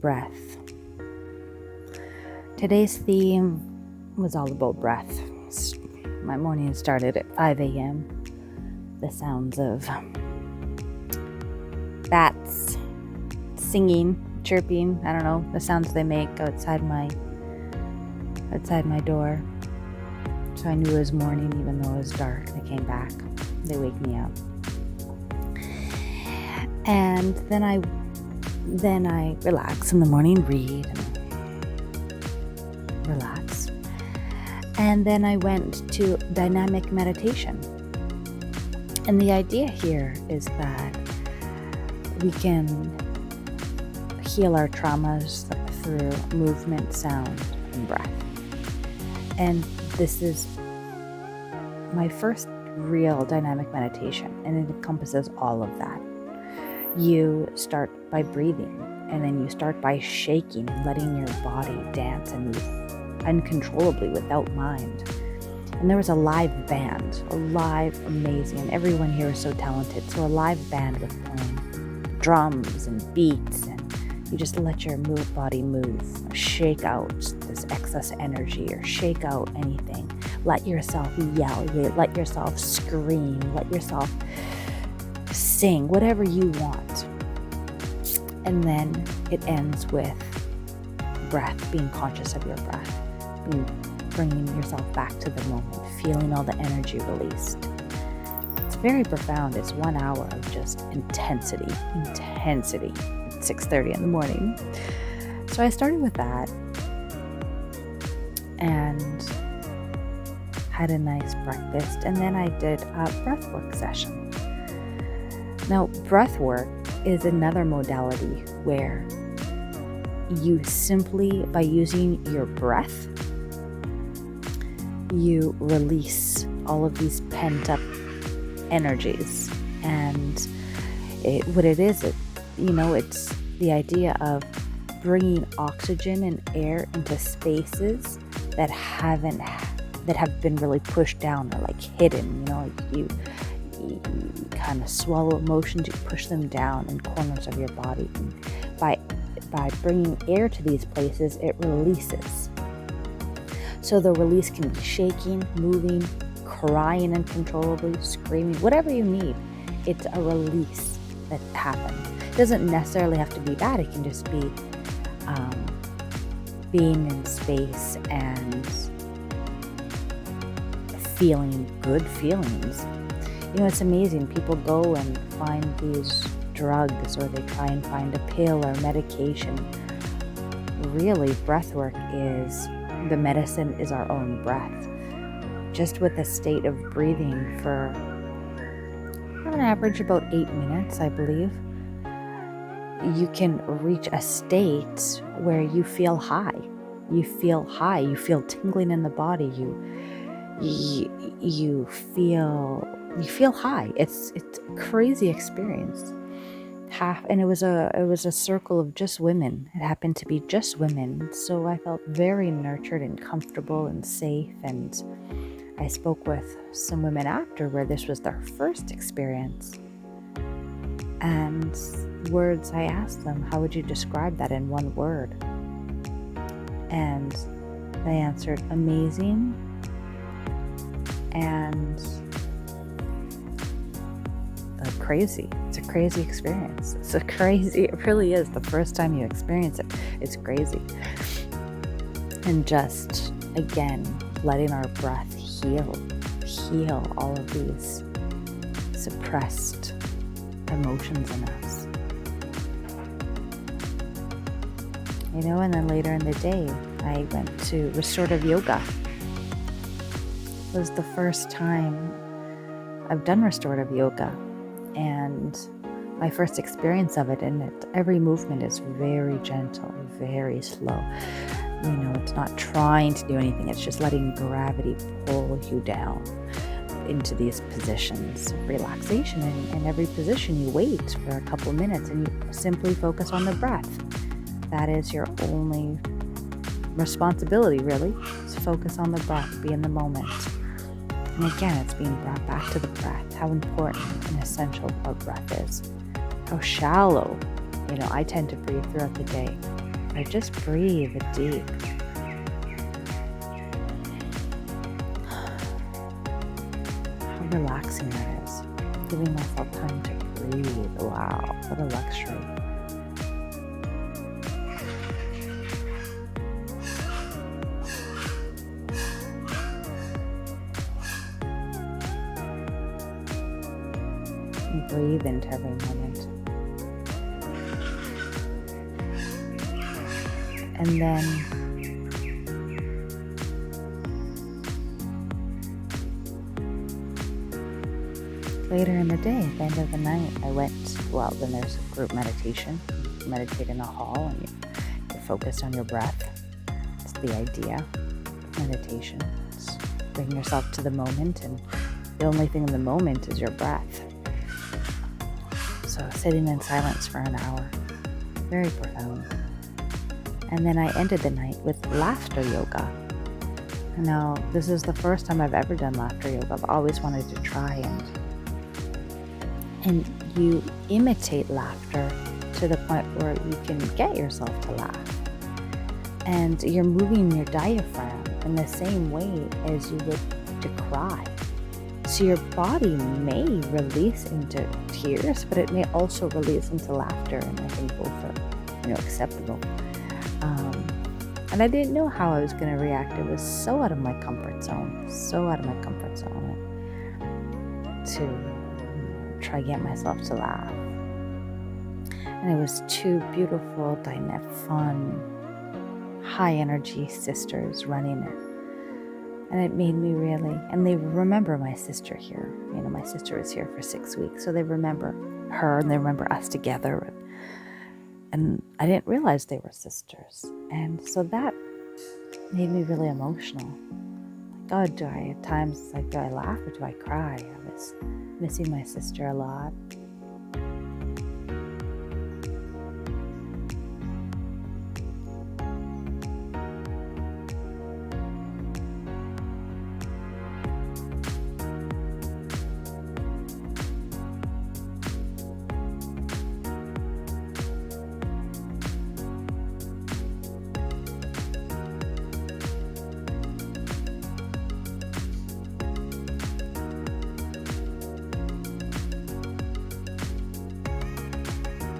breath. Today's theme was all about breath. My morning started at 5 a.m. The sounds of bats singing, chirping, I don't know, the sounds they make outside my door. So I knew it was morning even though it was dark. They came back. They wake me up. And then I relax in the morning, read and relax. And then I went to dynamic meditation. And the idea here is that we can heal our traumas through movement, sound, and breath. And this is my first real dynamic meditation, and it encompasses all of that. You start by breathing, and then you start by shaking and letting your body dance and move uncontrollably without mind. And there was a live band, amazing, and everyone here is so talented. So a live band was playing drums and beats, and you just let your body move, shake out this excess energy or shake out anything. Let yourself yell, let yourself scream, let yourself sing, whatever you want. And then it ends with breath, being conscious of your breath, bringing yourself back to the moment, feeling all the energy released. It's very profound. It's 1 hour of just intensity at 6:30 in the morning. So I started with that and had a nice breakfast, and then I did a breathwork session. Now, breathwork is another modality where you simply, by using your breath, you release all of these pent-up energies. And it's the idea of bringing oxygen and air into spaces that have been really pushed down or like hidden. You kind of swallow emotions, you push them down in corners of your body. And by bringing air to these places, it releases. So the release can be shaking, moving, crying uncontrollably, screaming, whatever you need. It's a release that happens. It doesn't necessarily have to be bad. It can just be being in space and feeling good feelings. It's amazing. People go and find these drugs, or they try and find a pill or medication. Really, breathwork is the medicine is our own breath. Just with a state of breathing for on average about 8 minutes, I believe, you can reach a state where you feel high. You feel tingling in the body. You feel high. It's a crazy experience. And it was a circle of just women. It happened to be just women. So I felt very nurtured and comfortable and safe. And I spoke with some women after where this was their first experience. And I asked them, how would you describe that in one word? And they answered, amazing and crazy. It's a crazy experience. It really is. The first time you experience it, it's crazy. And just, again, letting our breath heal all of these suppressed emotions in us. And then later in the day, I went to restorative yoga. It was the first time I've done restorative yoga, and my first experience of it, and every movement is very gentle, very slow. It's not trying to do anything. It's just letting gravity pull you down into these positions of relaxation. And in every position, you wait for a couple minutes and you simply focus on the breath. That is your only responsibility, really. Just focus on the breath, be in the moment. And again, it's being brought back to the breath, how important and essential our breath is, how shallow, I tend to breathe throughout the day. or just breathe deep. How relaxing that is. Giving myself time to breathe. Wow, what a luxury. And breathe into every moment. And then later in the day, at the end of the night, then there's a group meditation. You meditate in a hall and you're focused on your breath. It's the idea of meditation. It's bringing yourself to the moment, and the only thing in the moment is your breath. So sitting in silence for an hour, very profound. And then I ended the night with laughter yoga. Now, this is the first time I've ever done laughter yoga. I've always wanted to try, and you imitate laughter to the point where you can get yourself to laugh. And you're moving your diaphragm in the same way as you would to cry. So your body may release into tears, but it may also release into laughter, and I think both are, acceptable. And I didn't know how I was going to react. It was so out of my comfort zone, to try to get myself to laugh. And it was two beautiful, fun, high energy sisters running it. And it made me really, and they remember my sister here. My sister was here for 6 weeks, so they remember her and they remember us together. And I didn't realize they were sisters. And so that made me really emotional. Like, do I laugh or do I cry? I was missing my sister a lot.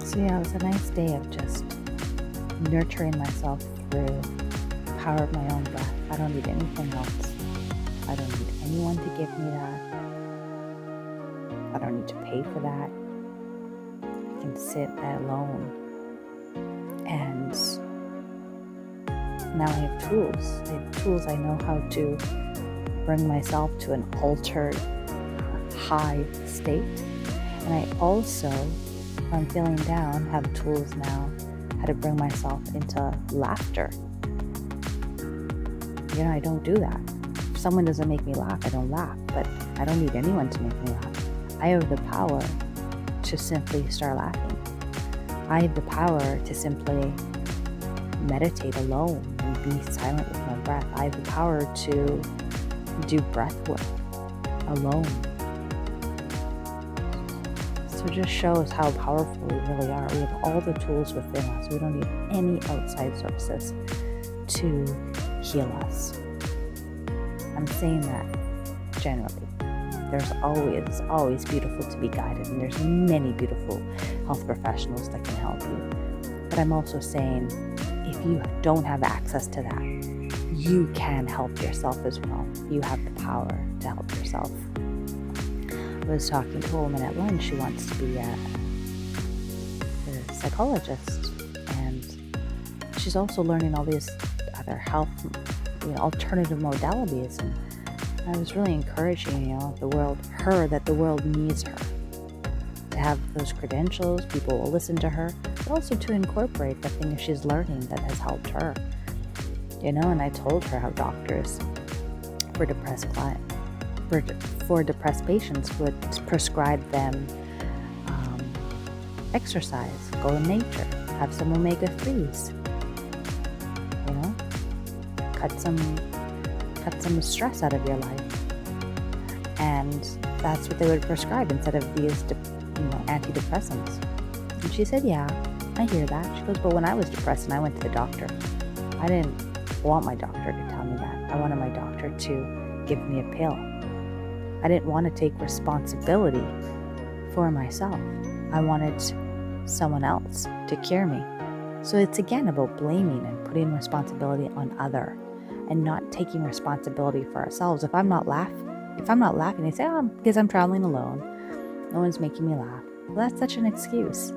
So yeah, it was a nice day of just nurturing myself through the power of my own breath. I don't need anything else. I don't need anyone to give me that. I don't need to pay for that. I can sit alone. And now I have tools. I know how to bring myself to an altered high state. And I also, if I'm feeling down, have tools now how to bring myself into laughter. I don't do that. If someone doesn't make me laugh, I don't laugh, but I don't need anyone to make me laugh. I have the power to simply start laughing. I have the power to simply meditate alone and be silent with my breath. I have the power to do breath work alone. So it just shows how powerful we really are. We have all the tools within us. We don't need any outside sources to heal us. I'm saying that generally. There's always beautiful to be guided, and there's many beautiful health professionals that can help you. But I'm also saying, if you don't have access to that, you can help yourself as well. You have the power to help yourself. I was talking to a woman at lunch who wants to be a psychologist, and she's also learning all these other health, alternative modalities. And I was really encouraging, the world needs her to have those credentials. People will listen to her, but also to incorporate the things she's learning that has helped her. And I told her how doctors for depressed patients would prescribe them exercise, go in nature, have some omega-3s, cut some stress out of your life. And that's what they would prescribe instead of these antidepressants. And she said, yeah, I hear that. She goes, but when I was depressed and I went to the doctor, I didn't want my doctor to tell me that. I wanted my doctor to give me a pill. I didn't want to take responsibility for myself. I wanted someone else to cure me. So it's again about blaming and putting responsibility on other and not taking responsibility for ourselves. If I'm not laughing, they say, oh, because I'm traveling alone. No one's making me laugh. Well, that's such an excuse.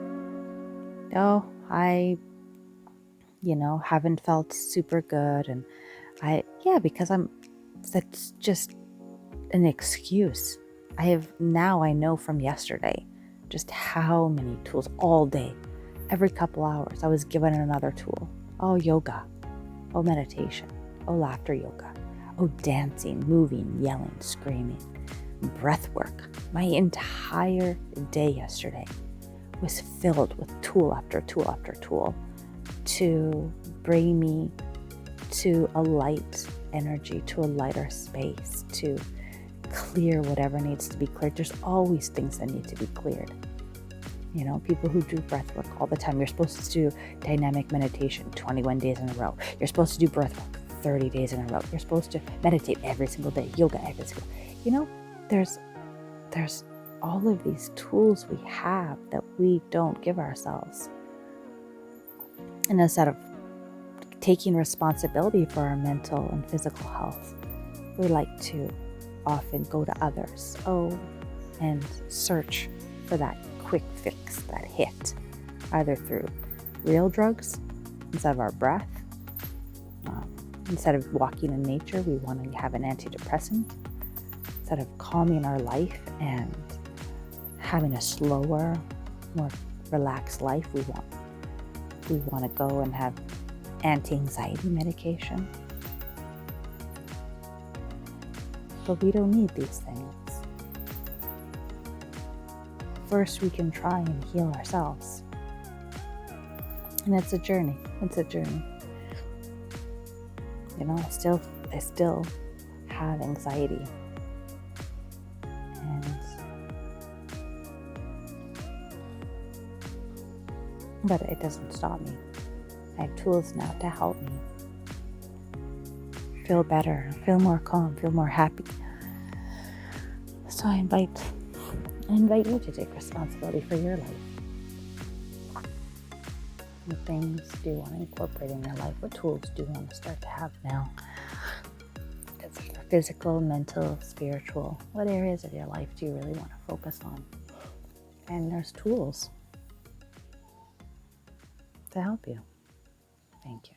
Oh, I, haven't felt super good. And because that's just an excuse. I know from yesterday just how many tools all day, every couple hours, I was given another tool. Oh, yoga. Oh, meditation. Oh, laughter yoga. Oh, dancing, moving, yelling, screaming, breath work. My entire day yesterday was filled with tool after tool after tool to bring me to a light energy, to a lighter space, to clear whatever needs to be cleared. There's always things that need to be cleared. People who do breath work all the time. You're supposed to do dynamic meditation 21 days in a row. You're supposed to do breath work 30 days in a row. You're supposed to meditate every single day, yoga every single day. There's all of these tools we have that we don't give ourselves. And instead of taking responsibility for our mental and physical health, we like to often go to others, and search for that quick fix, that hit, either through real drugs instead of our breath. Instead of walking in nature, we want to have an antidepressant. Instead of calming our life and having a slower, more relaxed life, we want to go and have anti-anxiety medication. But we don't need these things. First, we can try and heal ourselves. And it's a journey. I still have anxiety. But it doesn't stop me. I have tools now to help me feel better, feel more calm, feel more happy. So I invite you to take responsibility for your life. What things do you want to incorporate in your life? What tools do you want to start to have now? It's physical, mental, spiritual. What areas of your life do you really want to focus on? And there's tools to help you. Thank you.